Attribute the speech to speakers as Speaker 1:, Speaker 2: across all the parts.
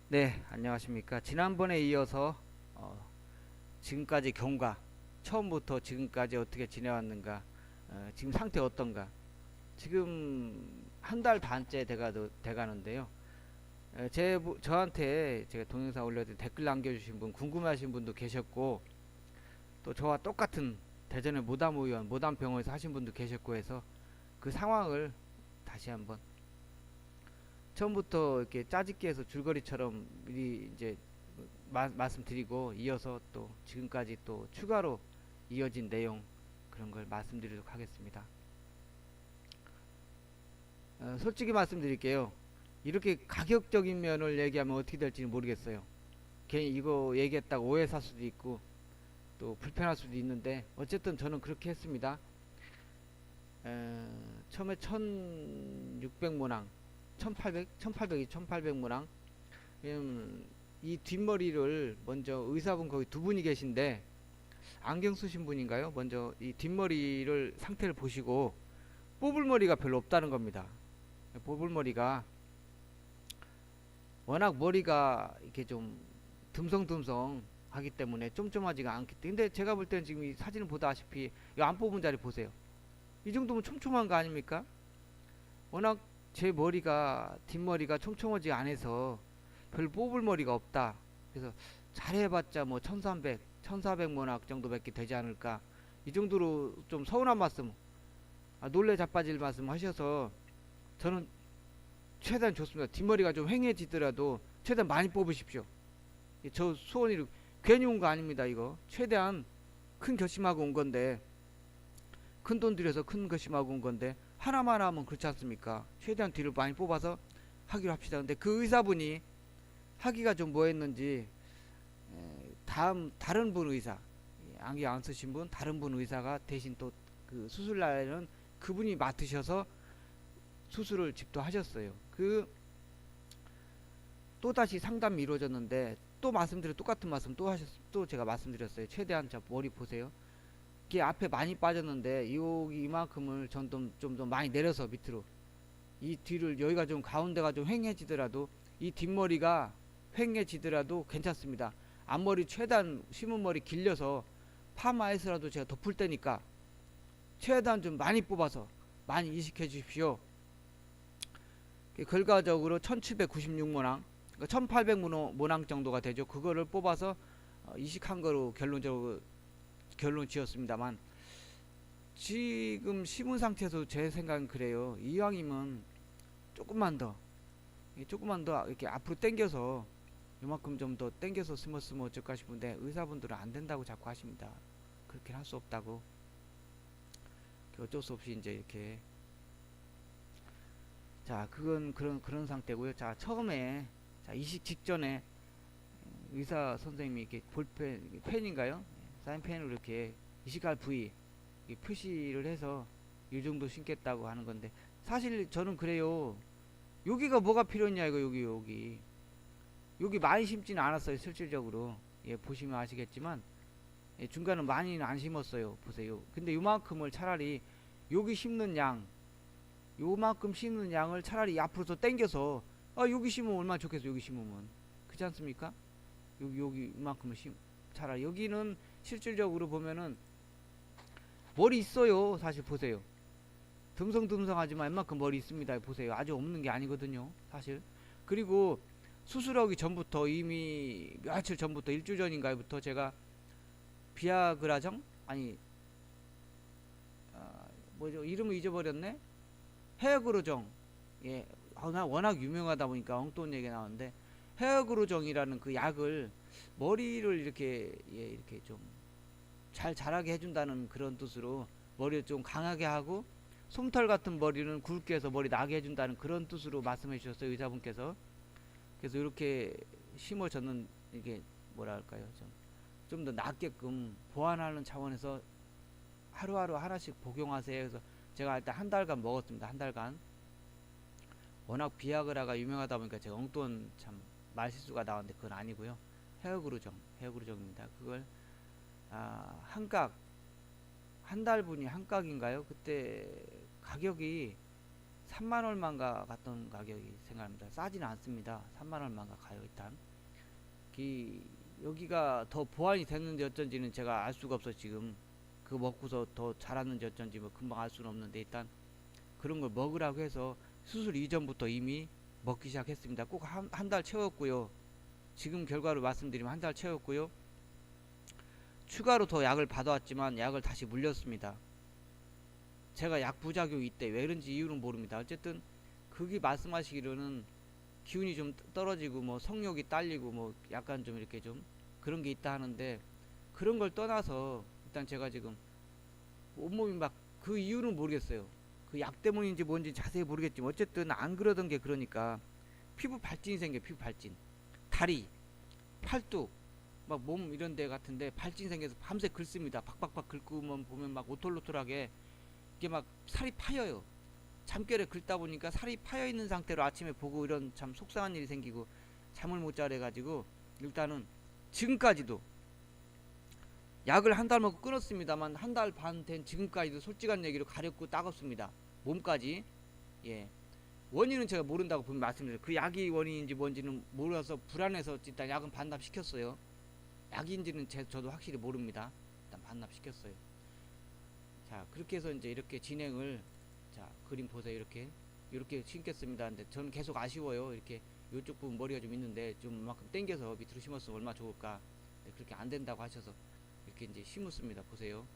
Speaker 1: 네, 안녕하십니까. 지난번에 이어서 어, 지금까지 경과, 처음부터 지금까지 어떻게 지내왔는가, 지금 상태 어떤가. 지금 한 달 반째 돼가는데요. 저한테 제가 동영상 올려드린 댓글 남겨주신 분, 궁금하신 분도 계셨고, 또 저와 똑같은 대전의 모담의원, 모담병원에서 하신 분도 계셨고 해서 그 상황을 다시 한번 처음부터 이렇게 짜집기 해서 줄거리처럼 미리 이제 말씀드리고 이어서 또 지금까지 또 추가로 이어진 내용 그런 걸 말씀드리도록 하겠습니다. 솔직히 말씀드릴게요. 이렇게 가격적인 면을 얘기하면 어떻게 될지는 모르겠어요. 괜히 이거 얘기했다고 오해 살 수도 있고 또 불편할 수도 있는데 어쨌든 저는 그렇게 했습니다. 처음에 1600문항 1800이 1800문항. 이 뒷머리를 먼저 의사분 거기 두 분이 계신데 안경 쓰신 분인가요? 먼저 이 뒷머리를 상태를 보시고 뽑을 머리가 별로 없다는 겁니다. 뽑을 머리가 워낙 머리가 이렇게 좀 듬성듬성 하기 때문에 쫌쫌하지가 않기 때문에 근데 제가 볼 때는 지금 이 사진을 보다시피 이 안 뽑은 자리 보세요. 이 정도면 촘촘한 거 아닙니까? 워낙 제 머리가 뒷머리가 촘촘하지 않아서 별 뽑을 머리가 없다. 그래서 잘해봤자 뭐 1300, 1400문학 정도밖에 되지 않을까. 이 정도로 좀 서운한 말씀, 놀래 자빠질 말씀 하셔서 저는 최대한 좋습니다. 뒷머리가 좀 휑해지더라도 최대한 많이 뽑으십시오. 저 소원이 괜히 온 거 아닙니다. 이거 최대한 큰 결심하고 온 건데 큰 돈 들여서 큰 결심하고 온 건데 하나만 하면 그렇지 않습니까? 최대한 뒤를 많이 뽑아서 하기로 합시다. 근데 그 의사분이 하기가 좀 뭐했는지 다른 분 의사, 안경 안 쓰신 분 다른 분 의사가 대신 또 그 수술 날에는 그분이 맡으셔서 수술을 직접 하셨어요. 그 또 다시 상담이 이루어졌는데 또 똑같은 말씀 또 제가 말씀드렸어요. 최대한 자 머리 보세요. 이게 앞에 많이 빠졌는데 여기 이만큼을 좀 더 많이 내려서 밑으로 이 뒤를 여기가 좀 가운데가 좀 휑해지더라도 이 뒷머리가 휑해지더라도 괜찮습니다. 앞머리 최대한 심은 머리 길려서 파마해서라도 제가 덮을 테니까 최대한 좀 많이 뽑아서 많이 이식해 주십시오. 결과적으로 1796문항, 그러니까 1800문항 정도가 되죠. 그거를 뽑아서 이식한 거로 결론 지었습니다만 지금 심은 상태에서 제 생각은 그래요. 이왕이면 조금만 더 이렇게 앞으로 당겨서 이만큼 좀 더 당겨서 심었으면 어쩔까 싶은데 의사분들은 안 된다고 자꾸 하십니다. 그렇게 할 수 없다고. 어쩔 수 없이 이제 이렇게 자 그건 그런 상태고요. 자 처음에 자 이식 직전에 의사 선생님이 이렇게 볼펜 펜인가요? 사인펜으로 이렇게 이식할 부위 표시를 해서 이 정도 심겠다고 하는 건데 사실 저는 그래요. 여기가 뭐가 필요했냐 이거 여기 많이 심지는 않았어요 실질적으로. 예 보시면 아시겠지만 예, 중간은 많이는 안 심었어요. 보세요. 근데 요만큼을 차라리 여기 심는 양 요만큼 심는 양을 차라리 앞으로 더 당겨서 여기 심으면 얼마나 좋겠어. 여기 심으면 그렇지 않습니까? 여기 이만큼을 차라리 여기는 실질적으로 보면은 머리 있어요. 사실 보세요. 듬성듬성하지만 웬만큼 머리 있습니다. 보세요. 아주 없는 게 아니거든요. 사실. 그리고 수술하기 전부터 이미 며칠 전부터 일주일 전인가부터 제가 비아그라정 아니 뭐죠 이름을 잊어버렸네. 헤어그로정. 예, 나 워낙 유명하다 보니까 엉뚱한 얘기 나오는데 헤어그로정이라는 그 약을 머리를 이렇게 이렇게 좀 잘 자라게 해준다는 그런 뜻으로 머리를 좀 강하게 하고 솜털 같은 머리는 굵게 해서 머리 나게 해준다는 그런 뜻으로 말씀해 주셨어요 의사분께서. 그래서 이렇게 심어졌는 이게 뭐랄까요 좀 더 낫게끔 보완하는 차원에서 하루하루 하나씩 복용하세요. 그래서 제가 일단 한 달간 먹었습니다. 한 달간. 워낙 비아그라가 유명하다 보니까 제가 엉뚱한 참 말실수가 나왔는데 그건 아니고요. 헤어그루정입니다. 그걸 한각 한 달분이 한각인가요? 그때 가격이 3만 얼마인가 갔던 가격이 생각합니다. 싸지는 않습니다. 3만 얼마인가 가요. 일단 여기가 더 보완이 됐는지 어쩐지는 제가 알 수가 없어. 지금 그거 먹고서 더 자랐는지 어쩐지 뭐 금방 알 수는 없는데, 일단 그런 걸 먹으라고 해서 수술 이전부터 이미 먹기 시작했습니다. 꼭 한 달 채웠고요. 지금 결과로 말씀드리면 한 달 채웠고요. 추가로 더 약을 받아왔지만 약을 다시 물렸습니다. 제가 약 부작용이 있대. 왜 그런지 이유는 모릅니다. 어쨌든 그게 말씀하시기로는 기운이 좀 떨어지고 뭐 성욕이 딸리고 뭐 약간 좀 이렇게 좀 그런 게 있다 하는데, 그런 걸 떠나서 일단 제가 지금 온몸이 막, 그 이유는 모르겠어요. 그 약 때문인지 뭔지 자세히 모르겠지만 어쨌든 안 그러던 게, 그러니까 피부 발진이 생겨. 피부 발진, 다리, 팔뚝, 막 몸 이런 데 같은데 발진 생겨서 밤새 긁습니다. 박박박 긁으면 보면 막 오톨로톨하게 이게 막 살이 파여요. 잠결에 긁다 보니까 살이 파여 있는 상태로 아침에 보고, 이런 참 속상한 일이 생기고 잠을 못 자래 가지고 일단은 지금까지도 약을 한 달 먹고 끊었습니다만, 한 달 반 된 지금까지도 솔직한 얘기로 가렵고 따갑습니다. 몸까지. 예. 원인은 제가 모른다고 분명히 말씀드려요. 그 약이 원인인지 뭔지는 몰라서 불안해서 일단 약은 반납시켰어요. 약인지는 저도 확실히 모릅니다. 일단 반납시켰어요. 자, 그렇게 해서 이제 이렇게 진행을, 자, 그림 보세요. 이렇게 심겠습니다. 근데 저는 계속 아쉬워요. 이렇게 이쪽 부분 머리가 좀 있는데 좀 이만큼 당겨서 밑으로 심었으면 얼마나 좋을까. 근데 그렇게 안 된다고 하셔서 이렇게 이제 심었습니다. 보세요.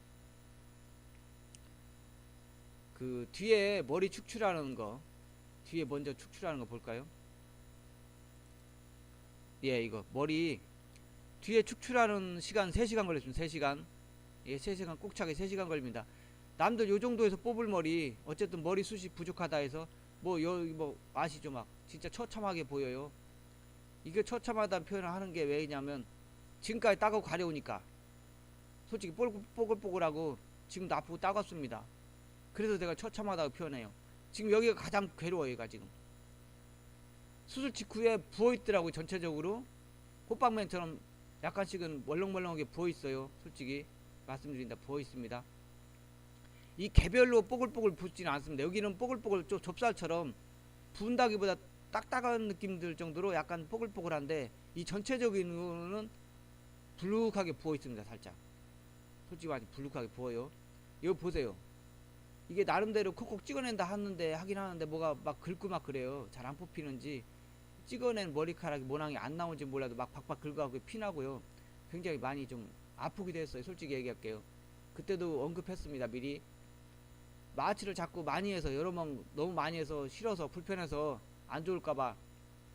Speaker 1: 그 뒤에 머리 축출하는 거, 뒤에 먼저 축출하는 거 볼까요? 예, 이거 머리 뒤에 축출하는 시간 3시간 걸렸습니다. 3시간. 예, 3시간, 꼭 차게 3시간 걸립니다. 남들 요 정도에서 뽑을 머리, 어쨌든 머리숱이 부족하다 해서 뭐 아시죠? 막 진짜 처참하게 보여요. 이게 처참하다는 표현을 하는 게 왜냐면 지금까지 따가고 가려우니까. 솔직히 뽀글뽀글하고 지금도 아프고 따갑습니다. 그래서 제가 처참하다고 표현해요. 지금 여기가 가장 괴로워요. 얘가 지금 수술 직후에 부어있더라고요. 전체적으로 호빵맨처럼 약간씩은 멀렁멀렁하게 부어있어요. 솔직히 말씀드린다, 부어있습니다. 이 개별로 뽀글뽀글 붓지는 않습니다. 여기는 뽀글뽀글 좀 좁쌀처럼 부은다기보다 딱딱한 느낌들 정도로 약간 뽀글뽀글한데, 이 전체적인 거는 불룩하게 부어있습니다. 살짝 솔직히 많이 불룩하게 부어요. 이거 보세요. 이게 나름대로 콕콕 찍어낸다 하긴 하는데 뭐가 막 긁고 막 그래요. 잘 안 뽑히는지, 찍어낸 머리카락이 모낭이 안 나오는지 몰라도 막 박박 긁어가고 피나고요. 굉장히 많이 좀 아프기도 했어요. 솔직히 얘기할게요. 그때도 언급했습니다. 미리 마취를 자꾸 많이 해서, 여러 번 너무 많이 해서 싫어서 불편해서 안 좋을까봐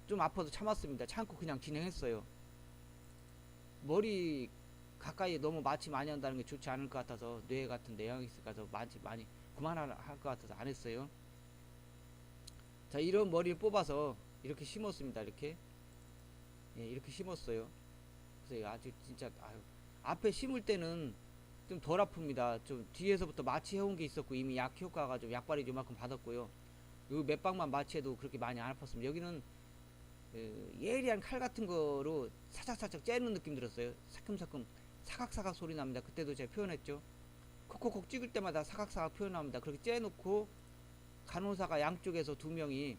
Speaker 1: 좀 아파도 참았습니다. 참고 그냥 진행했어요. 머리 가까이 너무 마취 많이 한다는 게 좋지 않을 것 같아서, 뇌 같은 내향이 있어서 마취 많이 그만할 것 같아서 안 했어요. 자, 이런 머리를 뽑아서 이렇게 심었습니다. 이렇게. 예, 이렇게 심었어요. 그래서 아주 진짜, 아유, 앞에 심을 때는 좀 덜 아픕니다. 좀 뒤에서부터 마취해온 게 있었고 이미 약 효과가 좀, 약발이 요만큼 받았고요. 요 몇 방만 마취해도 그렇게 많이 안 아팠습니다. 여기는 예리한 칼 같은 거로 살짝살짝 째는 느낌 들었어요. 사큼사큼 사각사각 소리 납니다. 그때도 제가 표현했죠. 콕콕콕 찍을 때마다 사각사각 표현합니다. 그렇게 째놓고 간호사가 양쪽에서 2명이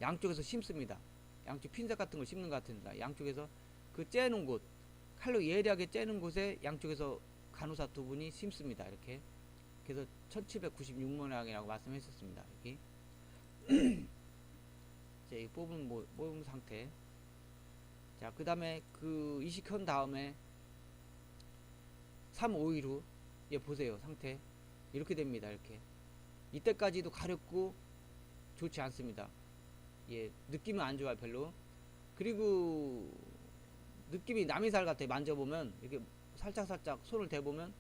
Speaker 1: 양쪽에서 심습니다. 양쪽 핀셋 같은 걸 심는 것 같습니다. 양쪽에서 그 째놓은 곳, 칼로 예리하게 째는 곳에 양쪽에서 간호사 2분이 심습니다. 이렇게. 그래서 1796모양이라고 말씀했었습니다. 여기. 이제 뽑은 상태. 자, 그 다음에 그 이식한 다음에 3, 5일 후, 예, 보세요. 상태. 이렇게 됩니다. 이렇게. 이때까지도 가렵고 좋지 않습니다. 예, 느낌은 안 좋아요. 별로. 그리고 느낌이 남이살 같아. 만져보면 이렇게 살짝살짝 손을 대보면,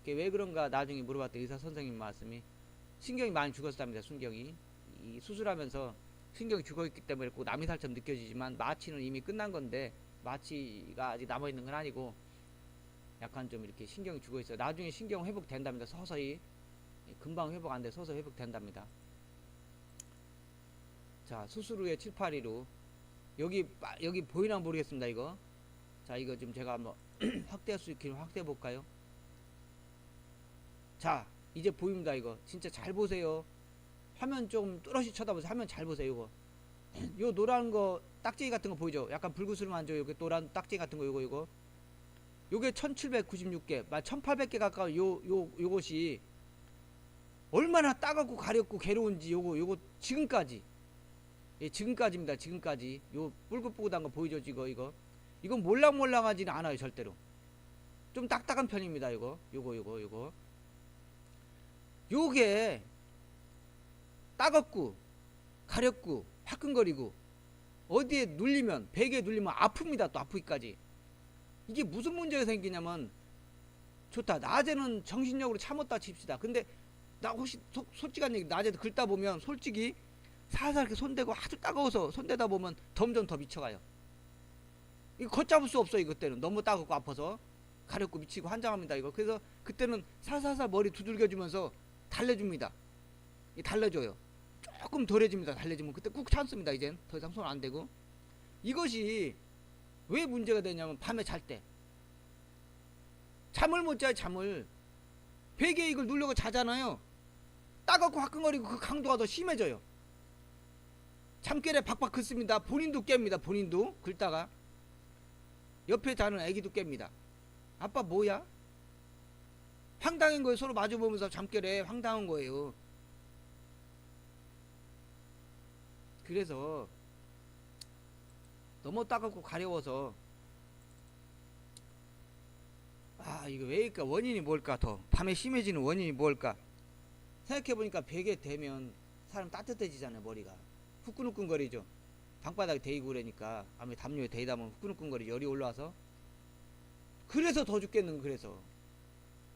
Speaker 1: 이게 왜 그런가 나중에 물어봤더니 의사 선생님 말씀이 신경이 많이 죽었답니다. 신경이 이 수술하면서 신경이 죽어있기 때문에 꼭 남이살처럼 느껴지지만 마취는 이미 끝난 건데, 마취가 아직 남아있는 건 아니고 약간 좀 이렇게 신경이 죽어있어요. 나중에 신경 회복된답니다. 서서히. 금방 회복 안돼. 서서히 회복된답니다. 자, 수술 후에 7, 8일 후, 여기 보이나 모르겠습니다. 이거. 자, 이거 좀 제가 한번 확대할 수 있기를 확대해 볼까요? 자, 이제 보입니다. 이거 진짜 잘 보세요. 화면 좀 뚜렷이 쳐다보세요. 화면 잘 보세요. 요거 요 노란 거 딱지기 같은 거 보이죠? 약간 불구스름하죠? 요게 노란 딱지기 같은 거 요거 요게 1796개 1800개 가까운 요것이 얼마나 따갑고 가렵고 괴로운지 요거 지금까지, 예, 지금까지입니다. 지금까지 요 뿔긋뿔긋한 거 보이죠? 이건 몰랑몰랑하지는 않아요. 절대로 좀 딱딱한 편입니다. 요게 따갑고 가렵고 화끈거리고 어디에 눌리면, 베개에 눌리면 아픕니다. 또 아프기까지. 이게 무슨 문제가 생기냐면, 좋다, 낮에는 정신력으로 참았다 칩시다. 근데 나 혹시 솔직한 얘기, 낮에도 긁다 보면 솔직히 살살 이렇게 손대고 아주 따가워서 손대다 보면 점점 더 미쳐가요. 이거 걷잡을 수 없어요. 이것 때는 너무 따갑고 아파서 가렵고 미치고 환장합니다. 이거 그래서 그때는 살살살 머리 두들겨주면서 달래줍니다. 달래줘요. 조금 덜해집니다. 달래지면 그때 꾹 참습니다. 이젠 더 이상 손 안 대고. 이것이 왜 문제가 되냐면, 밤에 잘 때 잠을 못 자요. 잠을. 베개에 이걸 누르고 자잖아요. 따갑고 화끈거리고 그 강도가 더 심해져요. 잠결에 박박 긁습니다. 본인도 깹니다. 본인도 긁다가 옆에 자는 애기도 깹니다. 아빠 뭐야? 황당한 거예요. 서로 마주보면서 잠결에 황당한 거예요. 그래서 너무 따갑고 가려워서, 이거 왜일까? 원인이 뭘까? 더 밤에 심해지는 원인이 뭘까? 생각해보니까 베개 대면 사람 따뜻해지잖아요. 머리가 후끈후끈거리죠. 방바닥에 대이고 그러니까, 아무리 담요에 대이다 보면 후끈후끈거리 열이 올라와서. 그래서 더 죽겠는. 그래서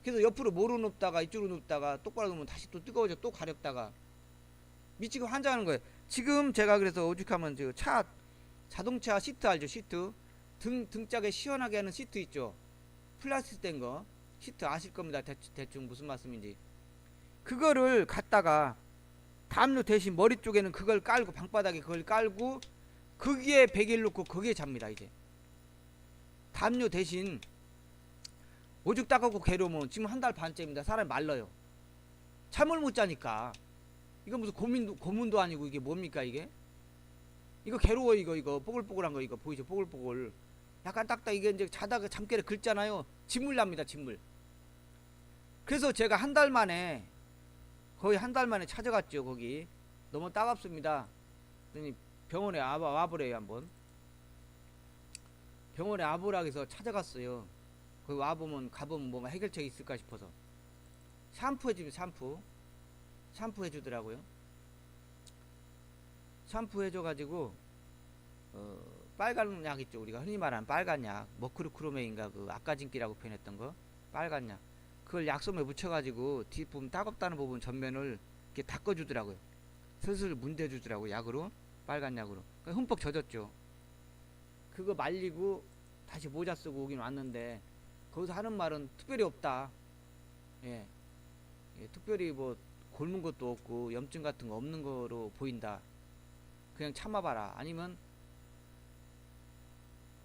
Speaker 1: 옆으로 모로 눕다가 이쪽으로 눕다가 똑바로 누우면 다시 또 뜨거워져, 또 가렵다가 미치고 환장하는 거예요. 지금 제가 그래서 오죽하면 자동차 시트 알죠? 시트 등짝에 시원하게 하는 시트 있죠? 플라스틱 된 거 시트 아실 겁니다. 대충 무슨 말씀인지. 그거를 갖다가 담요 대신 머리 쪽에는 그걸 깔고, 방바닥에 그걸 깔고 거기에 베개를 놓고 거기에 잡니다. 이제 담요 대신 오죽 따갑고 괴로우면 지금 한 달 반째입니다. 사람이 말라요. 잠을 못 자니까. 이거 무슨 고문도 아니고 이게 뭡니까 이게? 이거 괴로워. 이거 뽀글뽀글한 거 이거 보이죠? 뽀글뽀글. 약간 딱딱 이게 이제 자다가 잠결에 긁잖아요. 진물 납니다. 진물. 그래서 제가 거의 한 달 만에 찾아갔죠. 거기 너무 따갑습니다. 그러니 병원에 와보래요. 한번 병원에 와보라 해서 찾아갔어요. 거기 가보면 뭔가 해결책이 있을까 싶어서 샴푸 해주면 샴푸 해주더라고요. 샴푸 해줘가지고 빨간 약 있죠. 우리가 흔히 말하는 빨간 약, 머크루크로메인가 그 아까진기라고 표현했던 거, 빨간 약. 그걸 약솜에 묻혀가지고 뒷부분 따갑다는 부분 전면을 이렇게 닦아주더라고요. 슬슬 문대주더라고요. 약으로, 빨간 약으로. 흠뻑 젖었죠. 그거 말리고 다시 모자 쓰고 오긴 왔는데, 거기서 하는 말은 특별히 없다. 예, 특별히 뭐 곪은 것도 없고 염증 같은 거 없는 거로 보인다. 그냥 참아봐라. 아니면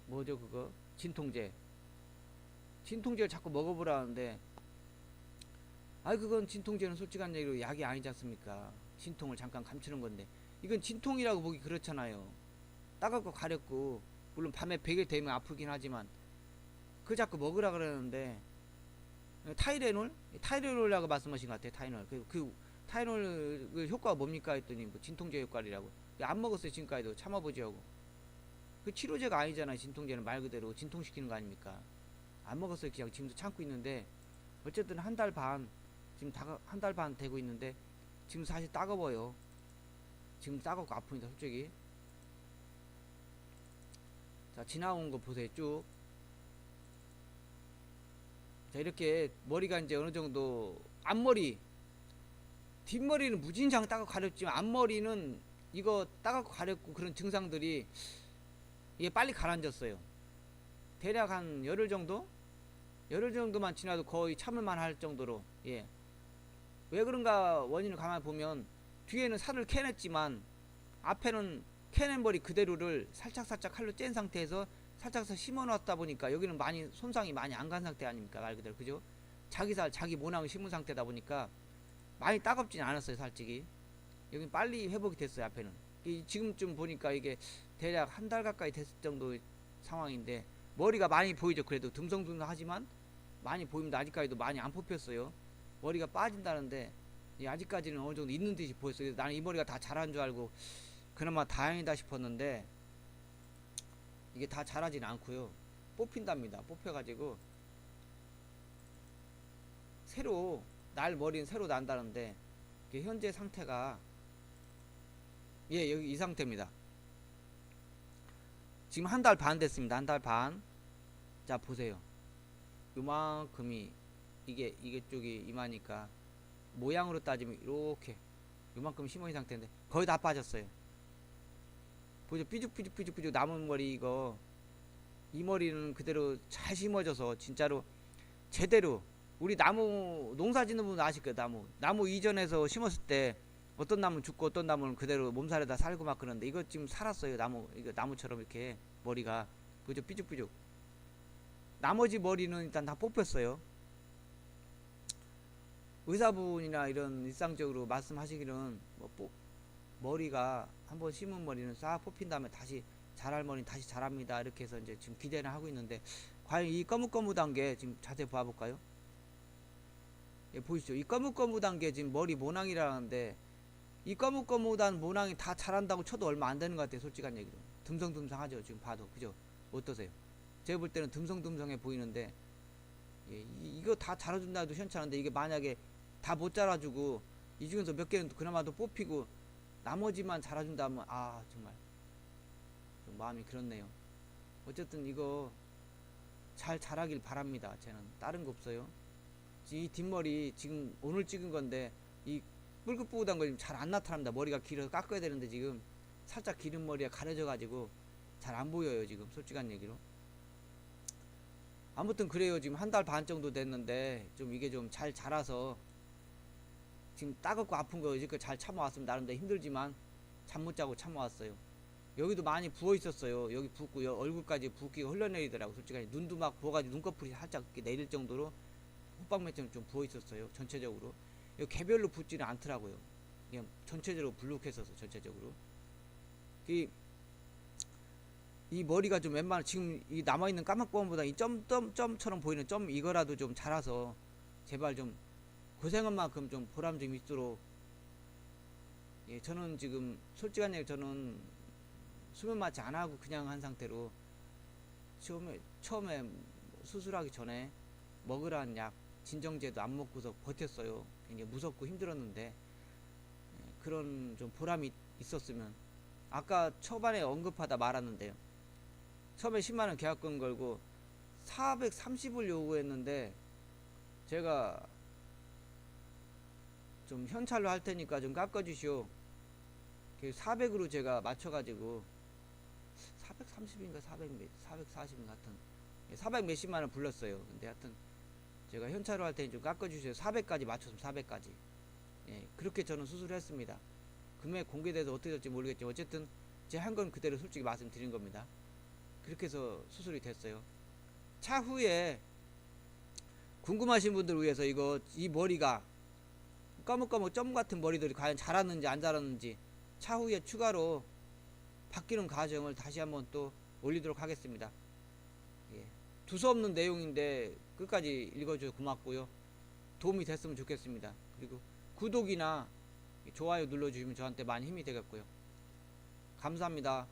Speaker 1: 뭐죠 그거? 진통제를 자꾸 먹어보라는데, 그건 진통제는 솔직한 얘기로 약이 아니지 않습니까? 진통을 잠깐 감추는 건데, 이건 진통이라고 보기 그렇잖아요. 따갑고 가렵고, 물론 밤에 베개 대면 아프긴 하지만 그 자꾸 먹으라 그러는데, 타이레놀이라고 말씀하신 것 같아요. 타이놀. 그 타이놀 효과가 뭡니까 했더니 뭐 진통제 효과라고. 안 먹었어요. 지금까지도 참아보지 하고. 그 치료제가 아니잖아요. 진통제는 말 그대로 진통시키는 거 아닙니까? 안 먹었어요. 그냥 지금도 참고 있는데, 어쨌든 한 달 반 되고 있는데 지금 사실 따가워요. 지금 따갑고 아픕니다. 솔직히. 자, 지나온 거 보세요. 쭉. 자, 이렇게 머리가 이제 어느 정도, 뒷머리는 무진장 따갑고 가렵지만 앞머리는 이거 따갑고 가렵고 그런 증상들이 이게 빨리 가라앉았어요. 대략 한 열흘 정도만 지나도 거의 참을만 할 정도로. 예. 왜 그런가 원인을 가만히 보면, 뒤에는 살을 캐냈지만 앞에는 캐낸 머리 그대로를 살짝 칼로 짠 상태에서 살짝 심어 놨다 보니까 여기는 많이 손상이 많이 안 간 상태 아닙니까? 말 그대로. 그죠? 자기 모낭을 심은 상태다 보니까 많이 따갑진 않았어요. 솔직히. 여기 빨리 회복이 됐어요. 앞에는 지금쯤 보니까 이게 대략 한 달 가까이 됐을 정도 상황인데 머리가 많이 보이죠. 그래도 듬성듬성하지만 많이 보입니다. 아직까지도 많이 안 뽑혔어요. 머리가 빠진다는데 아직까지는 어느 정도 있는 듯이 보였어요. 그래서 나는 이 머리가 다 자란 줄 알고 그나마 다행이다 싶었는데 이게 다 자라진 않고요. 뽑힌답니다. 뽑혀가지고 새로 날 머리는 새로 난다는데 현재 상태가 여기 이 상태입니다. 지금 한 달 반 됐습니다. 한 달 반. 자 보세요. 요만큼이 이게 쪽이 이마니까 모양으로 따지면 이렇게 요만큼 심어진 상태인데 거의 다 빠졌어요. 보죠. 삐죽삐죽 남은 머리 이거 이 머리는 그대로 잘 심어져서 진짜로 제대로 우리 나무 농사 짓는 분은 아실 거예요. 나무 이전에서 심었을 때 어떤 나무는 죽고 어떤 나무는 그대로 몸살에다 살고 막 그러는데 이거 지금 살았어요. 이거 나무처럼 이렇게 머리가 그죠. 삐죽삐죽. 나머지 머리는 일단 다 뽑혔어요. 의사분이나 이런 일상적으로 말씀하시기는 머리가 한번 심은 머리는 싹 뽑힌 다음에 다시 자랄 머리는 다시 자랍니다. 이렇게 해서 이제 지금 기대를 하고 있는데 과연 이 거뭇거뭇한 게 지금 자세히 봐볼까요? 보이시죠? 이 거뭇거뭇한 게 지금 머리 모낭이라는데 이 거뭇거뭇한 모낭이 다 자란다고 쳐도 얼마 안 되는 것 같아요. 솔직한 얘기로. 듬성듬성하죠. 지금 봐도. 그죠? 어떠세요? 제가 볼 때는 듬성듬성해 보이는데 이거 다 자라준다 해도 현찮은데 이게 만약에 다 못 자라주고 이 중에서 몇 개는 그나마도 뽑히고 나머지만 자라준다면 정말 좀 마음이 그렇네요. 어쨌든 이거 잘 자라길 바랍니다. 저는 다른 거 없어요. 이 뒷머리 지금 오늘 찍은 건데 이 뿔긋뿌긋한 거 지금 잘 안 나타납니다. 머리가 길어서 깎아야 되는데 지금 살짝 기른 머리가 가려져 가지고 잘 안 보여요. 지금 솔직한 얘기로. 아무튼 그래요. 지금 한 달 반 정도 됐는데 좀 이게 좀 잘 자라서 지금 따갑고 아픈 거 이렇게 잘 참아왔습니다. 나름대로 힘들지만 잠 못 자고 참아왔어요. 여기도 많이 부어 있었어요. 여기 붓고 얼굴까지 붓기가 흘러내리더라고. 솔직히 눈도 막 부어가지고 눈꺼풀이 살짝 이렇게 내릴 정도로 호빵매처럼 좀 부어 있었어요. 전체적으로. 여기 개별로 붓지는 않더라고요. 그냥 전체적으로 불룩했어서 전체적으로. 이 머리가 좀 웬만한 지금 이 남아있는 까맣고보다 이 점처럼 보이는 점 이거라도 좀 자라서 제발 좀 고생한 만큼 좀 보람 좀 있도록. 저는 지금 솔직한 얘기 저는 수면 마취 안 하고 그냥 한 상태로 처음에 수술하기 전에 먹으라는 약 진정제도 안 먹고서 버텼어요. 굉장히 무섭고 힘들었는데 그런 좀 보람이 있었으면. 아까 초반에 언급하다 말았는데요. 처음에 10만원 계약금 걸고 430을 요구했는데 제가 좀 현찰로 할 테니까 좀 깎아주시오. 400으로 제가 맞춰가지고 430인가 440인가 하여튼 400 몇십만원 불렀어요. 근데 하여튼 제가 현찰로 할 테니 좀 깎아주세요. 400까지 맞췄으면 400까지. 그렇게 저는 수술을 했습니다. 금액 공개돼서 어떻게 될지 모르겠지만 어쨌든 제 한 건 그대로 솔직히 말씀드린 겁니다. 그렇게 해서 수술이 됐어요. 차후에 궁금하신 분들 위해서 이 머리가 까뭇까뭇 점 같은 머리들이 과연 자랐는지 안 자랐는지 차후에 추가로 바뀌는 과정을 다시 한번 또 올리도록 하겠습니다. 두서없는 내용인데 끝까지 읽어줘서 고맙고요. 도움이 됐으면 좋겠습니다. 그리고 구독이나 좋아요 눌러주시면 저한테 많이 힘이 되겠고요. 감사합니다.